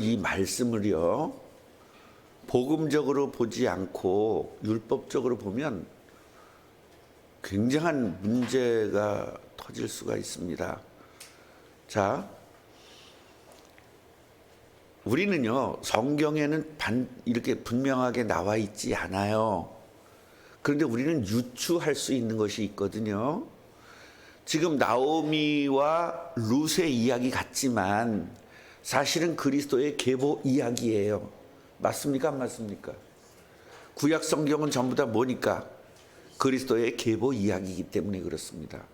이 말씀을요, 복음적으로 보지 않고 율법적으로 보면 굉장한 문제가 터질 수가 있습니다. 자, 우리는요, 성경에는 이렇게 분명하게 나와 있지 않아요. 그런데 우리는 유추할 수 있는 것이 있거든요. 지금 나오미와 룻의 이야기 같지만 사실은 그리스도의 계보 이야기예요. 맞습니까? 안 맞습니까? 구약 성경은 전부 다 뭐니까? 그리스도의 계보 이야기이기 때문에 그렇습니다.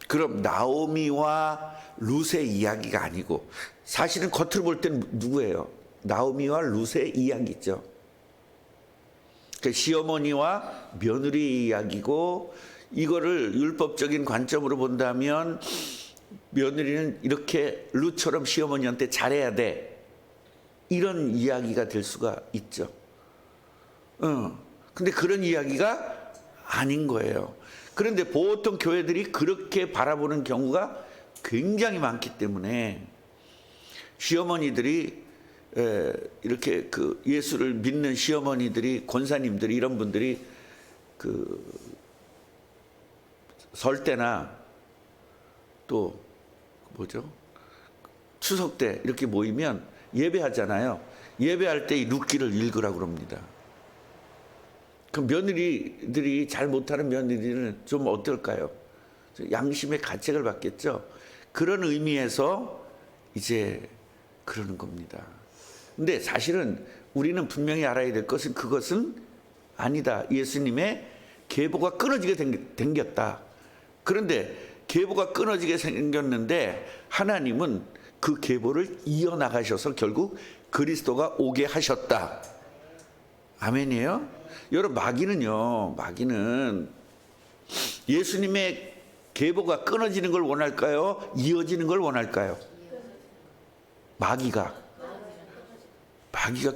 그럼 나오미와 룻의 이야기가 아니고, 사실은 겉으로 볼 때는 누구예요? 나오미와 룻의 이야기죠. 시어머니와 며느리 이야기고, 이거를 율법적인 관점으로 본다면 며느리는 이렇게 룻처럼 시어머니한테 잘해야 돼, 이런 이야기가 될 수가 있죠. 근데 그런 이야기가 아닌 거예요. 그런데 보통 교회들이 그렇게 바라보는 경우가 굉장히 많기 때문에 시어머니들이 이렇게 그 예수를 믿는 시어머니들이, 권사님들이, 이런 분들이 그 설 때나 또 뭐죠? 추석 때 이렇게 모이면 예배하잖아요. 예배할 때 이 룻기를 읽으라고 그럽니다. 그 며느리들이 잘 못하는 며느리는 좀 어떨까요? 양심의 가책을 받겠죠. 그런 의미에서 이제 그러는 겁니다. 근데 사실은 우리는 분명히 알아야 될 것은, 그것은 아니다. 예수님의 계보가 끊어지게 생겼다. 그런데 계보가 끊어지게 생겼는데 하나님은 그 계보를 이어나가셔서 결국 그리스도가 오게 하셨다. 아멘이에요? 여러분, 마귀는 예수님의 계보가 끊어지는 걸 원할까요? 이어지는 걸 원할까요? 마귀가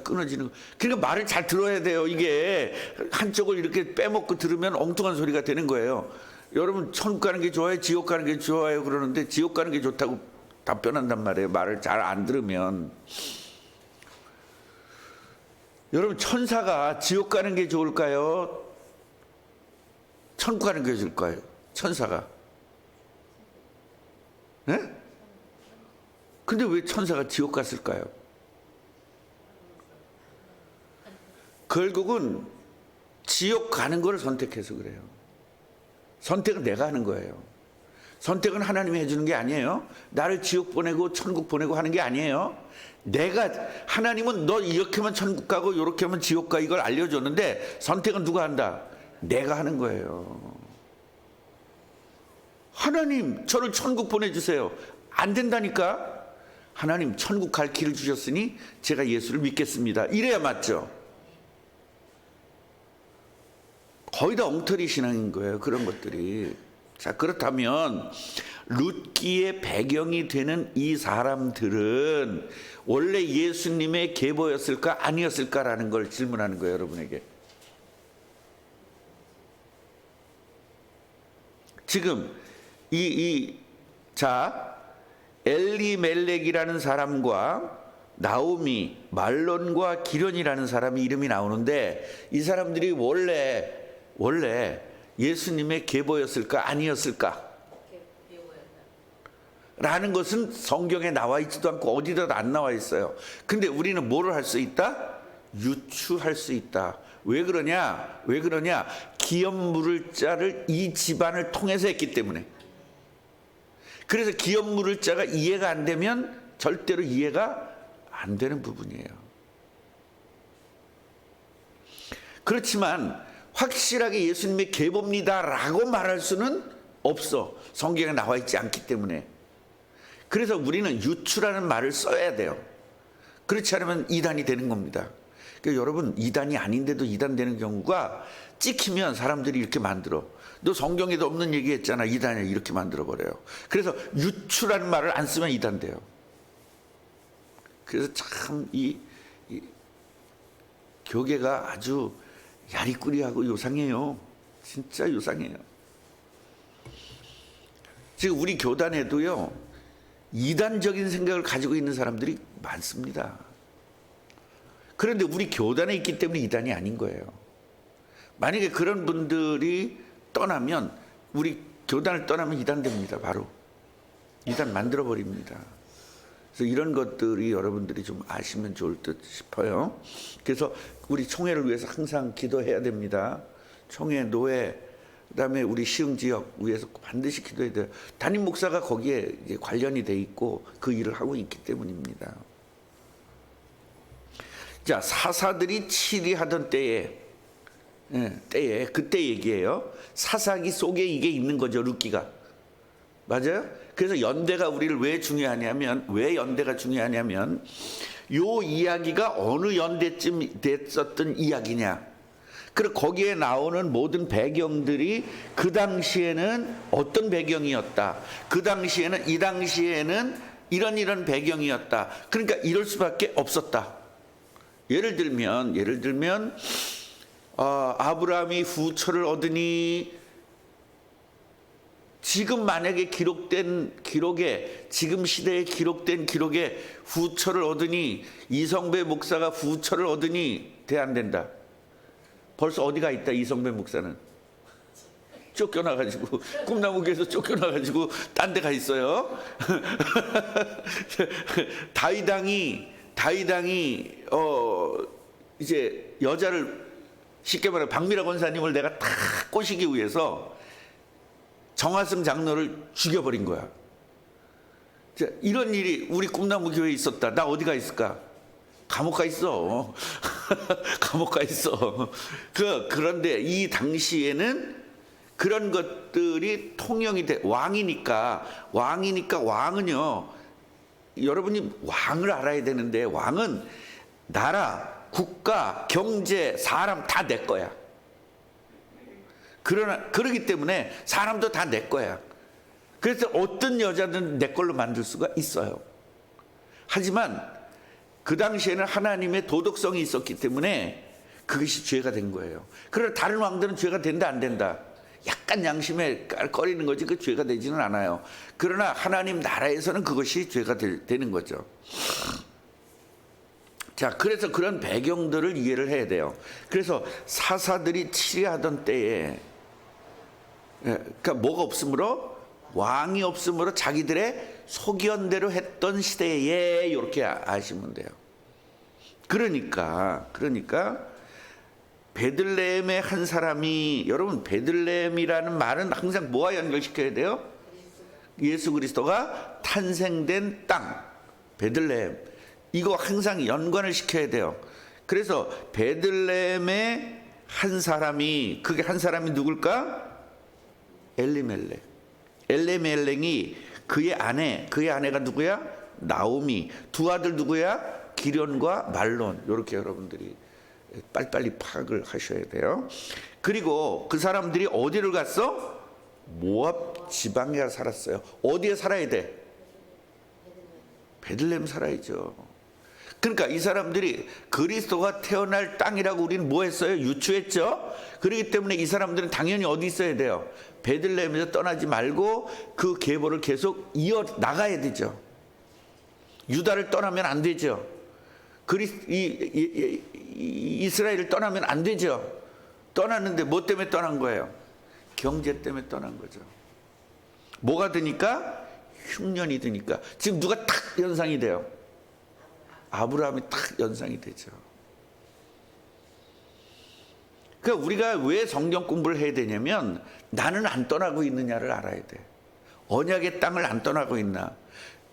끊어지는 거. 그러니까 말을 잘 들어야 돼요. 이게 한쪽을 이렇게 빼먹고 들으면 엉뚱한 소리가 되는 거예요. 여러분, 천국 가는 게 좋아요? 지옥 가는 게 좋아요? 그러는데 지옥 가는 게 좋다고 답변한단 말이에요. 말을 잘 안 들으면. 여러분, 천사가 지옥 가는 게 좋을까요? 천국 가는 게 좋을까요? 천사가. 네? 근데 왜 천사가 지옥 갔을까요? 결국은 지옥 가는 걸 선택해서 그래요. 선택은 내가 하는 거예요. 선택은 하나님이 해주는 게 아니에요. 나를 지옥 보내고 천국 보내고 하는 게 아니에요. 하나님은 너 이렇게 하면 천국 가고 이렇게 하면 지옥 가, 이걸 알려줬는데 선택은 누가 한다? 내가 하는 거예요. 하나님, 저를 천국 보내주세요. 안 된다니까? 하나님, 천국 갈 길을 주셨으니 제가 예수를 믿겠습니다. 이래야 맞죠? 거의 다 엉터리 신앙인 거예요, 그런 것들이. 자, 그렇다면 룻기의 배경이 되는 이 사람들은 원래 예수님의 계보였을까 아니었을까라는 걸 질문하는 거예요, 여러분에게. 지금 엘리멜렉이라는 사람과 나오미, 말론과 기련이라는 사람이 이름이 나오는데, 이 사람들이 원래 예수님의 계보였을까 아니었을까? 라는 것은 성경에 나와 있지도 않고 어디도 안 나와 있어요. 근데 우리는 뭐를 할 수 있다? 유추할 수 있다. 왜 그러냐? 기업 물을 자를 이 집안을 통해서 했기 때문에. 그래서 기업 물을 자가 이해가 안 되면 절대로 이해가 안 되는 부분이에요. 그렇지만 확실하게 예수님의 계보입니다라고 말할 수는 없어. 성경에 나와 있지 않기 때문에. 그래서 우리는 유추라는 말을 써야 돼요. 그렇지 않으면 이단이 되는 겁니다. 그러니까 여러분, 이단이 아닌데도 이단 되는 경우가 찍히면 사람들이 이렇게 만들어. 너 성경에도 없는 얘기 했잖아. 이단이 이렇게 만들어버려요. 그래서 유추라는 말을 안 쓰면 이단 돼요. 그래서 참 이 교계가 아주 야리꾸리하고 요상해요. 진짜 요상해요. 지금 우리 교단에도요, 이단적인 생각을 가지고 있는 사람들이 많습니다. 그런데 우리 교단에 있기 때문에 이단이 아닌 거예요. 만약에 그런 분들이 떠나면, 우리 교단을 떠나면 이단 됩니다. 바로 이단 만들어 버립니다. 그래서 이런 것들이 여러분들이 좀 아시면 좋을 듯 싶어요. 그래서 우리 총회를 위해서 항상 기도해야 됩니다. 총회, 노회, 그다음에 우리 시흥지역 위해서 반드시 기도해야 돼요. 담임 목사가 거기에 이제 관련이 돼 있고 그 일을 하고 있기 때문입니다. 자, 사사들이 치리하던 때에 그때 얘기예요. 사사기 속에 이게 있는 거죠, 룻기가. 맞아요? 그래서 연대가 우리를 왜 중요하냐면, 왜 연대가 중요하냐면, 요 이야기가 어느 연대쯤 됐었던 이야기냐. 그리고 거기에 나오는 모든 배경들이 그 당시에는 어떤 배경이었다. 그 당시에는, 이 당시에는 이런 배경이었다. 그러니까 이럴 수밖에 없었다. 예를 들면 아브라함이 후처를 얻으니, 지금 만약에 지금 시대에 기록된 기록에 후처를 얻으니, 이성배 목사가 후처를 얻으니 돼 안 된다. 벌써 어디가 있다. 이성배 목사는 쫓겨나가지고, 꿈나무교에서 쫓겨나가지고 딴 데 가 있어요. 다윗왕이 이제 여자를, 쉽게 말해 박미라 권사님을 내가 다 꼬시기 위해서 정화성 장로를 죽여버린 거야. 자, 이런 일이 우리 꿈나무 교회에 있었다. 나 어디가 있을까? 감옥 가 있어. 감옥 가 있어. 그런데 이 당시에는 그런 것들이 통용이 돼. 왕이니까 왕은요, 여러분이 왕을 알아야 되는데, 왕은 나라, 국가, 경제, 사람 다 내 거야. 그러기 때문에 사람도 다 내 거야. 그래서 어떤 여자든 내 걸로 만들 수가 있어요. 하지만 그 당시에는 하나님의 도덕성이 있었기 때문에 그것이 죄가 된 거예요. 그러나 다른 왕들은 죄가 된다 안 된다, 약간 양심에 꺼리는 거지 그 죄가 되지는 않아요. 그러나 하나님 나라에서는 그것이 죄가 되는 거죠. 자, 그래서 그런 배경들을 이해를 해야 돼요. 그래서 사사들이 치리하던 때에, 그러니까 뭐가 없으므로, 왕이 없으므로 자기들의 소견대로 했던 시대에, 이렇게 아시면 돼요. 그러니까 베들레헴의 한 사람이, 여러분 베들레헴이라는 말은 항상 뭐와 연결시켜야 돼요? 예수 그리스도가 탄생된 땅, 베들레헴. 이거 항상 연관을 시켜야 돼요. 그래서 베들레헴의 한 사람이, 그게 한 사람이 누굴까? 엘리멜렉이 그의 아내가 누구야? 나오미. 두 아들 누구야? 기련과 말론. 이렇게 여러분들이 빨리빨리 파악을 하셔야 돼요. 그리고 그 사람들이 어디를 갔어? 모압 지방에 살았어요. 어디에 살아야 돼? 베들레헴 살아야죠. 그러니까 이 사람들이 그리스도가 태어날 땅이라고 우리는 뭐 했어요? 유추했죠. 그렇기 때문에 이 사람들은 당연히 어디 있어야 돼요? 베들레헴에서 떠나지 말고 그 계보를 계속 이어 나가야 되죠. 유다를 떠나면 안 되죠. 이스라엘을 떠나면 안 되죠. 떠났는데 뭐 때문에 떠난 거예요? 경제 때문에 떠난 거죠. 뭐가 드니까? 흉년이 드니까. 지금 누가 탁 연상이 돼요? 아브라함이 탁 연상이 되죠. 그러니까 우리가 왜 성경 공부를 해야 되냐면, 나는 안 떠나고 있느냐를 알아야 돼. 언약의 땅을 안 떠나고 있나.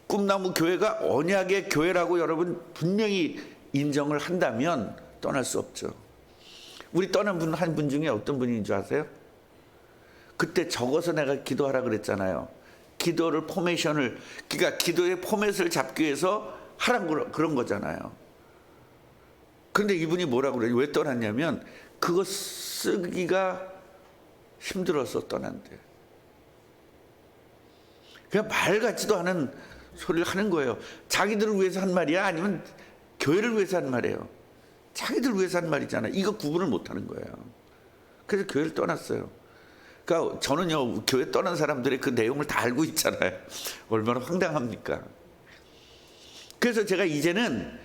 꿈나무 교회가 언약의 교회라고 여러분 분명히 인정을 한다면 떠날 수 없죠. 우리 떠난 분 한 분 중에 어떤 분인 줄 아세요? 그때 적어서 내가 기도하라 그랬잖아요. 기도를 포메이션을, 그러니까 기도의 포맷을 잡기 위해서 하라는 그런 거잖아요. 그런데 이분이 뭐라고 그래요? 왜 떠났냐면 그거 쓰기가 힘들어서 떠난대. 그냥 말 같지도 않은 소리를 하는 거예요. 자기들을 위해서 한 말이야? 아니면 교회를 위해서 한 말이에요? 자기들 위해서 한 말이잖아요. 이거 구분을 못 하는 거예요. 그래서 교회를 떠났어요. 그러니까 저는요, 교회 떠난 사람들의 그 내용을 다 알고 있잖아요. 얼마나 황당합니까? 그래서 제가 이제는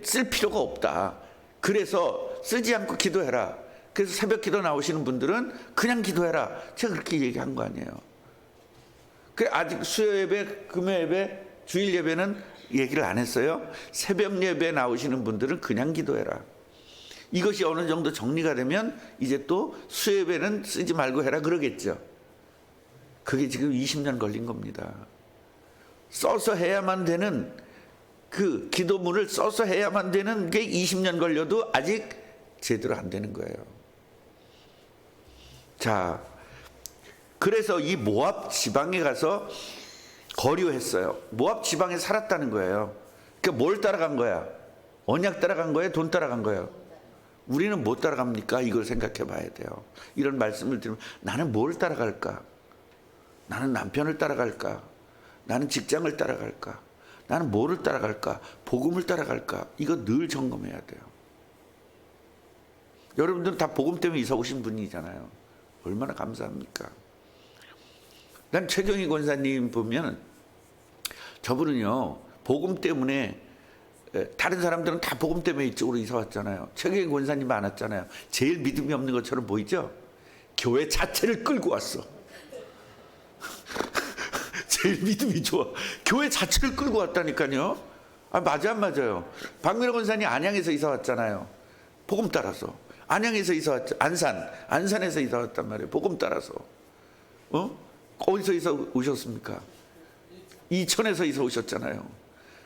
쓸 필요가 없다. 그래서 쓰지 않고 기도해라. 그래서 새벽 기도 나오시는 분들은 그냥 기도해라. 제가 그렇게 얘기한 거 아니에요. 그래, 아직 수요 예배, 금요 예배, 주일 예배는 얘기를 안 했어요. 새벽 예배 나오시는 분들은 그냥 기도해라. 이것이 어느 정도 정리가 되면 이제 또 수요 예배는 쓰지 말고 해라 그러겠죠. 그게 지금 20년 걸린 겁니다. 써서 해야만 되는 그 기도문을 써서 해야만 되는 게 20년 걸려도 아직 제대로 안 되는 거예요. 자, 그래서 이 모압 지방에 가서 거류했어요. 모압 지방에 살았다는 거예요. 그러니까 뭘 따라간 거야? 언약 따라간 거예요? 돈 따라간 거예요? 우리는 못 따라갑니까? 이걸 생각해 봐야 돼요. 이런 말씀을 들으면 나는 뭘 따라갈까? 나는 남편을 따라갈까? 나는 직장을 따라갈까? 나는 뭐를 따라갈까? 복음을 따라갈까? 이거 늘 점검해야 돼요. 여러분들은 다 복음 때문에 이사 오신 분이잖아요. 얼마나 감사합니까? 난 최경희 권사님 보면 저분은요, 복음 때문에, 다른 사람들은 다 복음 때문에 이쪽으로 이사 왔잖아요. 최경희 권사님 안 왔잖아요. 제일 믿음이 없는 것처럼 보이죠? 교회 자체를 끌고 왔어. 제일 믿음이 좋아. 교회 자체를 끌고 왔다니까요. 아, 맞아 안 맞아요? 박민호 권사님 안양에서 이사 왔잖아요. 복음 따라서. 안양에서 이사 왔죠. 안산에서 이사 왔단 말이에요. 복음 따라서. 어디서 이사 오셨습니까? 이천에서 이사 오셨잖아요.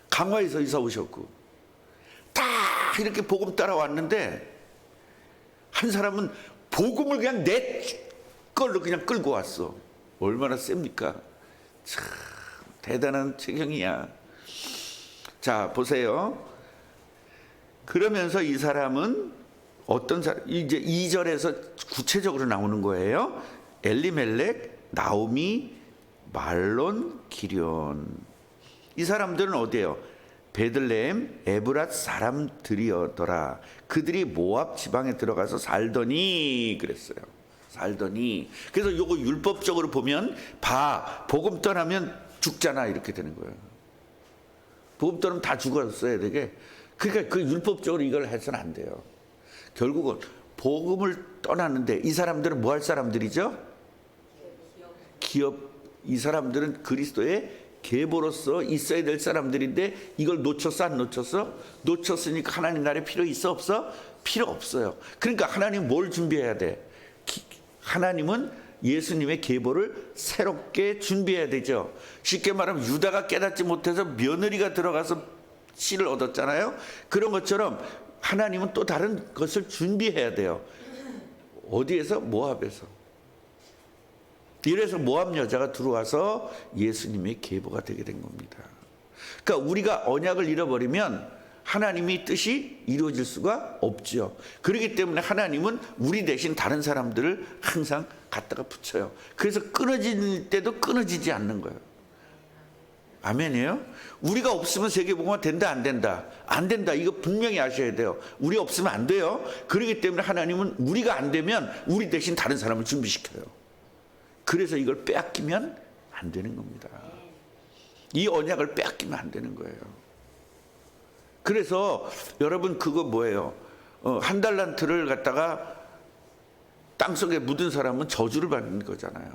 강화에서 이사 오셨고. 다 이렇게 복음 따라왔는데 한 사람은 복음을 그냥 내 걸로 그냥 끌고 왔어. 얼마나 셉니까? 참 대단한 최경이야. 자, 보세요. 그러면서 이 사람은 어떤 사람, 이제 2절에서 구체적으로 나오는 거예요. 엘리멜렉, 나오미, 말론, 기럨. 이 사람들은 어디예요? 베들레헴 에브랏 사람들이었더라. 그들이 모압 지방에 들어가서 살더니 그랬어요. 살더니. 그래서 요거 율법적으로 보면 복음 떠나면 죽잖아 이렇게 되는 거예요. 복음 떠나면 다 죽었어야 되게. 그러니까 그 율법적으로 이걸 해서는 안 돼요. 결국은 복음을 떠나는데 이 사람들은 뭐 할 사람들이죠? 기업. 이 사람들은 그리스도의 계보로서 있어야 될 사람들인데 이걸 놓쳤어 안 놓쳤어? 놓쳤으니까 하나님 나라에 필요 있어 없어? 필요 없어요. 그러니까 하나님 뭘 준비해야 돼? 하나님은 예수님의 계보를 새롭게 준비해야 되죠. 쉽게 말하면 유다가 깨닫지 못해서 며느리가 들어가서 씨를 얻었잖아요. 그런 것처럼 하나님은 또 다른 것을 준비해야 돼요. 어디에서? 모압에서. 이래서 모압 여자가 들어와서 예수님의 계보가 되게 된 겁니다. 그러니까 우리가 언약을 잃어버리면 하나님의 뜻이 이루어질 수가 없죠. 그렇기 때문에 하나님은 우리 대신 다른 사람들을 항상 갖다가 붙여요. 그래서 끊어질 때도 끊어지지 않는 거예요. 아멘이에요? 우리가 없으면 세계복음화 된다 안 된다? 안 된다. 이거 분명히 아셔야 돼요. 우리 없으면 안 돼요. 그렇기 때문에 하나님은 우리가 안 되면 우리 대신 다른 사람을 준비시켜요. 그래서 이걸 빼앗기면 안 되는 겁니다. 이 언약을 빼앗기면 안 되는 거예요. 그래서 여러분 그거 뭐예요? 한 달란트를 갖다가 땅속에 묻은 사람은 저주를 받는 거잖아요.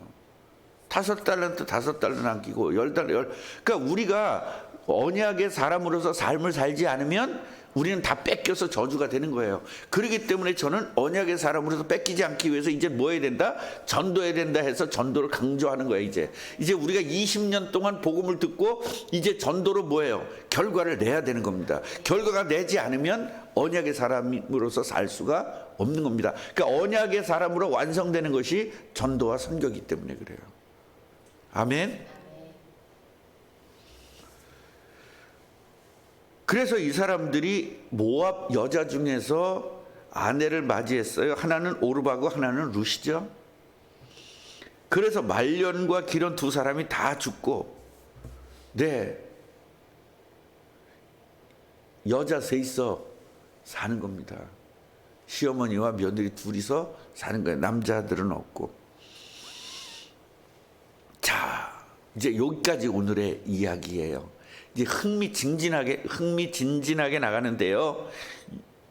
5달란트 5달란트 남기고 10달란트 그러니까 우리가 언약의 사람으로서 삶을 살지 않으면 우리는 다 뺏겨서 저주가 되는 거예요. 그렇기 때문에 저는 언약의 사람으로서 뺏기지 않기 위해서 이제 뭐 해야 된다? 전도해야 된다 해서 전도를 강조하는 거예요. 이제 우리가 20년 동안 복음을 듣고 이제 전도로 뭐예요? 결과를 내야 되는 겁니다. 결과가 내지 않으면 언약의 사람으로서 살 수가 없는 겁니다. 그러니까 언약의 사람으로 완성되는 것이 전도와 선교이기 때문에 그래요. 아멘. 그래서 이 사람들이 모압 여자 중에서 아내를 맞이했어요. 하나는 오르바고 하나는 룻이죠. 그래서 말련과 기럨 두 사람이 다 죽고, 네, 여자 셋이서 사는 겁니다. 시어머니와 며느리 둘이서 사는 거예요. 남자들은 없고. 이제 여기까지 오늘의 이야기예요. 이제 흥미진진하게 나가는데요.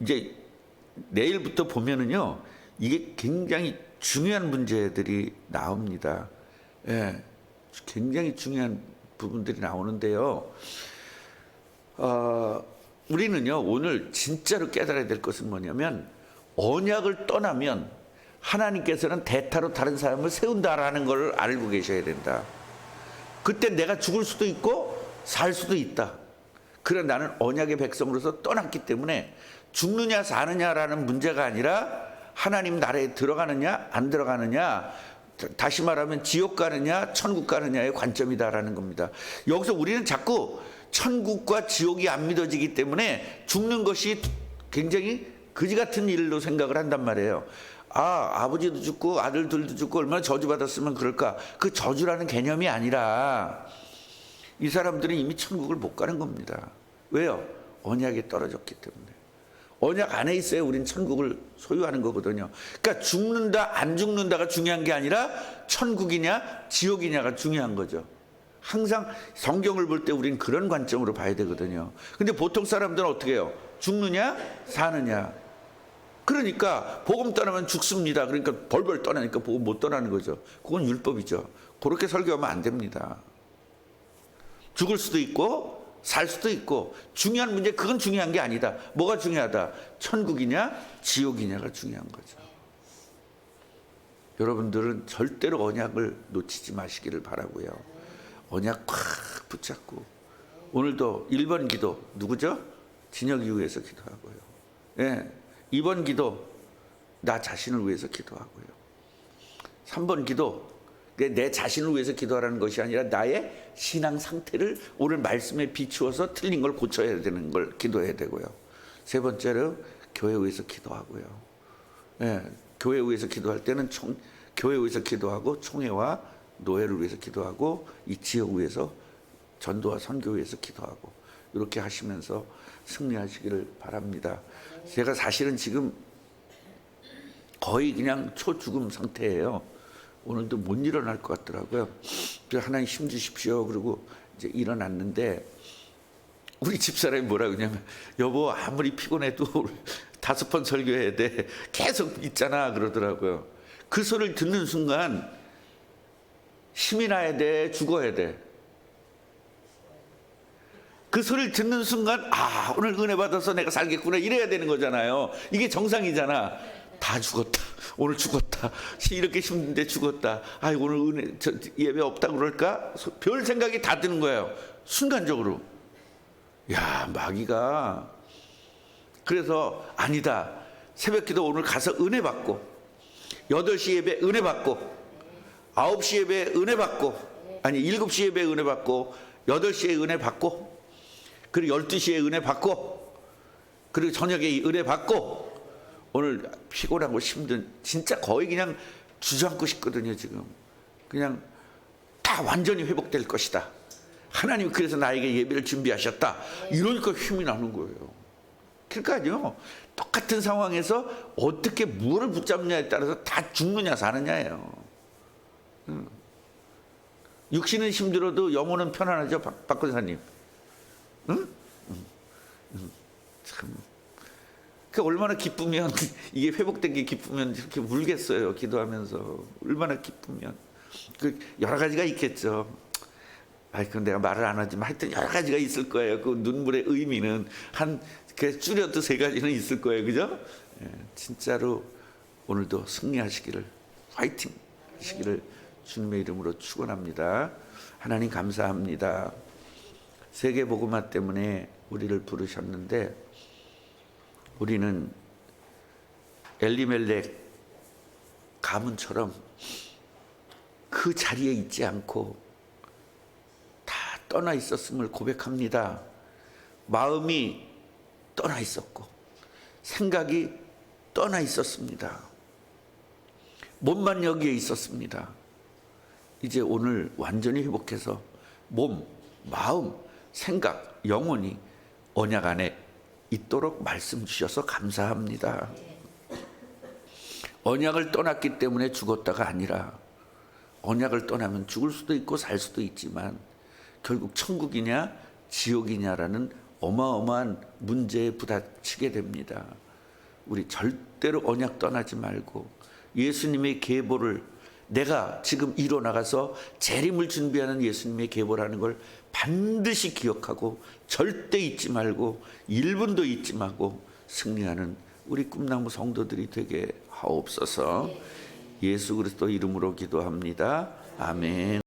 이제 내일부터 보면은요, 이게 굉장히 중요한 문제들이 나옵니다. 예, 굉장히 중요한 부분들이 나오는데요. 우리는요, 오늘 진짜로 깨달아야 될 것은 뭐냐면, 언약을 떠나면 하나님께서는 대타로 다른 사람을 세운다라는 걸 알고 계셔야 된다. 그때 내가 죽을 수도 있고 살 수도 있다. 그러나 나는 언약의 백성으로서 떠났기 때문에 죽느냐 사느냐라는 문제가 아니라 하나님 나라에 들어가느냐 안 들어가느냐, 다시 말하면 지옥 가느냐 천국 가느냐의 관점이다라는 겁니다. 여기서 우리는 자꾸 천국과 지옥이 안 믿어지기 때문에 죽는 것이 굉장히 그지 같은 일로 생각을 한단 말이에요. 아버지도 죽고 아들들도 죽고 얼마나 저주받았으면 그럴까. 그 저주라는 개념이 아니라 이 사람들은 이미 천국을 못 가는 겁니다. 왜요? 언약에 떨어졌기 때문에. 언약 안에 있어야 우린 천국을 소유하는 거거든요. 그러니까 죽는다 안 죽는다가 중요한 게 아니라 천국이냐 지옥이냐가 중요한 거죠. 항상 성경을 볼 때 우린 그런 관점으로 봐야 되거든요. 근데 보통 사람들은 어떻게 해요? 죽느냐 사느냐. 그러니까 복음 떠나면 죽습니다. 그러니까 벌벌 떠나니까 복음 못 떠나는 거죠. 그건 율법이죠. 그렇게 설교하면 안 됩니다. 죽을 수도 있고 살 수도 있고 중요한 문제, 그건 중요한 게 아니다. 뭐가 중요하다? 천국이냐 지옥이냐가 중요한 거죠. 여러분들은 절대로 언약을 놓치지 마시기를 바라고요. 언약 꽉 붙잡고 오늘도 1번 기도 누구죠? 진혁이 위해서 기도하고요. 예. 2번 기도 나 자신을 위해서 기도하고요. 3번 기도 내 자신을 위해서 기도하라는 것이 아니라 나의 신앙 상태를 오늘 말씀에 비추어서 틀린 걸 고쳐야 되는 걸 기도해야 되고요. 세 번째로 교회에 위해서 기도하고요. 예, 교회에 위해서 기도할 때는 교회에 위해서 기도하고 총회와 노예를 위해서 기도하고 이 지역 위해서 전도와 선교 위해서 기도하고 이렇게 하시면서 승리하시기를 바랍니다. 제가 사실은 지금 거의 그냥 초죽음 상태예요. 오늘도 못 일어날 것 같더라고요. 그래서 하나님 힘 주십시오. 그리고 이제 일어났는데 우리 집사람이 뭐라 그러냐면 여보 아무리 피곤해도 5번 설교해야 돼. 계속 있잖아 그러더라고요. 그 소리를 듣는 순간 힘이 나야 돼 죽어야 돼. 그 소리를 듣는 순간 오늘 은혜 받아서 내가 살겠구나 이래야 되는 거잖아요. 이게 정상이잖아. 다 죽었다. 오늘 죽었다. 이렇게 힘든데 죽었다. 오늘 은혜 예배 없다 그럴까? 별 생각이 다 드는 거예요. 순간적으로. 야, 마귀가. 그래서 아니다. 새벽기도 오늘 가서 은혜 받고 8시 예배 은혜 받고 9시 예배 은혜 받고 7시 예배 은혜 받고 8시에 은혜 받고 그리고 12시에 은혜 받고 그리고 저녁에 은혜 받고 오늘 피곤하고 힘든 진짜 거의 그냥 주저앉고 싶거든요. 지금 그냥 다 완전히 회복될 것이다. 하나님 그래서 나에게 예배를 준비하셨다. 이러니까 힘이 나는 거예요. 그러니까요. 똑같은 상황에서 어떻게 무엇을 붙잡느냐에 따라서 다 죽느냐 사느냐예요. 육신은 힘들어도 영혼은 편안하죠. 박 권사님. 응? 참. 그 얼마나 기쁘면 이게 회복된 게 기쁘면 이렇게 울겠어요. 기도하면서 얼마나 기쁘면 그 여러 가지가 있겠죠. 그건 내가 말을 안 하지만 하여튼 여러 가지가 있을 거예요. 그 눈물의 의미는 그 줄여도 3가지는 있을 거예요. 그죠? 예, 진짜로 오늘도 승리하시기를 화이팅 하시기를 주님의 이름으로 축원합니다. 하나님 감사합니다. 세계복음화 때문에 우리를 부르셨는데 우리는 엘리멜렉 가문처럼 그 자리에 있지 않고 다 떠나 있었음을 고백합니다. 마음이 떠나 있었고 생각이 떠나 있었습니다. 몸만 여기에 있었습니다. 이제 오늘 완전히 회복해서 몸, 마음, 생각, 영혼이 언약 안에 있도록 말씀 주셔서 감사합니다. 언약을 떠났기 때문에 죽었다가 아니라 언약을 떠나면 죽을 수도 있고 살 수도 있지만 결국 천국이냐 지옥이냐라는 어마어마한 문제에 부딪히게 됩니다. 우리 절대로 언약 떠나지 말고 예수님의 계보를, 내가 지금 일어나가서 재림을 준비하는 예수님의 계보라는 걸 반드시 기억하고 절대 잊지 말고 1분도 잊지 말고 승리하는 우리 꿈나무 성도들이 되게 하옵소서. 예수 그리스도 이름으로 기도합니다. 아멘.